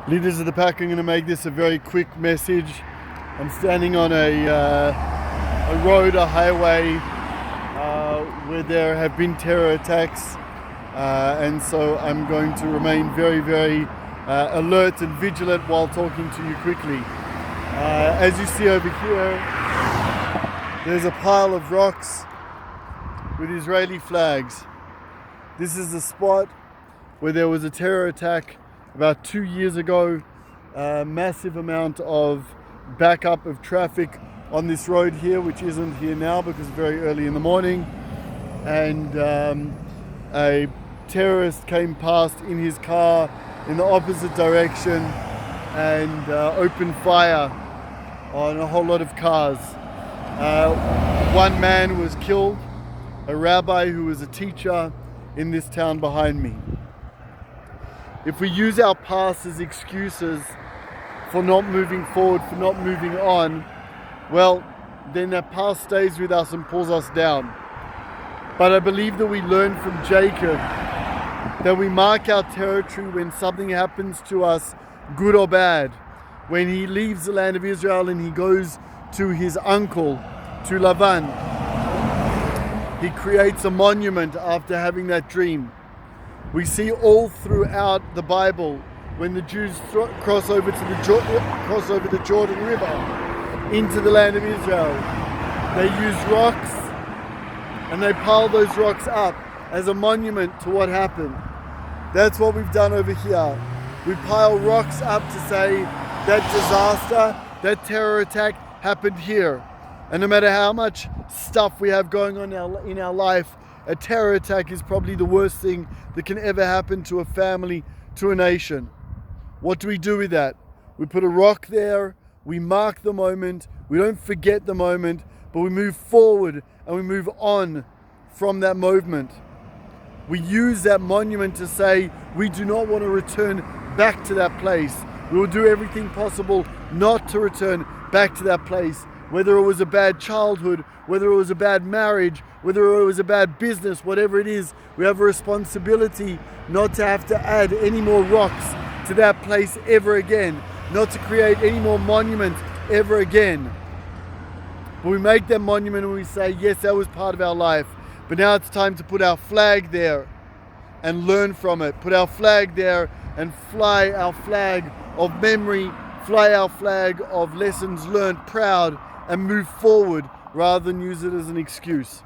Leaders of the pack, I'm going to make this a very quick message. I'm standing on a road, a highway, where there have been terror attacks, and so I'm going to remain very alert and vigilant while talking to you quickly. As you see over here, there's a pile of rocks with Israeli flags. This is the spot where there was a terror attack about 2 years ago. A massive amount of backup of traffic on this road here, which isn't here now because it's very early in the morning. And a terrorist came past in his car in the opposite direction and opened fire on a whole lot of cars. One man was killed, a rabbi who was a teacher in this town behind me. If we use our past as excuses for not moving forward, for not moving on, well, then that past stays with us and pulls us down. But I believe that we learn from Jacob, that we mark our territory when something happens to us, good or bad. When he leaves the land of Israel and he goes to his uncle, to Lavan, he creates a monument after having that dream. We see all throughout the Bible when the Jews cross over the Jordan River into the land of Israel, they use rocks and they pile those rocks up as a monument to what happened. That's what we've done over here. We pile rocks up to say that disaster, that terror attack happened here. And no matter how much stuff we have going on in our life, a terror attack is probably the worst thing that can ever happen to a family, to a nation. What do we do with that? We put a rock there, we mark the moment, we don't forget the moment, but we move forward and we move on from that movement. We use that monument to say we do not want to return back to that place. We will do everything possible not to return back to that place. Whether it was a bad childhood, whether it was a bad marriage, whether it was a bad business, whatever it is, we have a responsibility not to have to add any more rocks to that place ever again, not to create any more monuments ever again. But we make that monument and we say, yes, that was part of our life, but now it's time to put our flag there and learn from it. Put our flag there and fly our flag of memory, fly our flag of lessons learned proud, and move forward rather than use it as an excuse.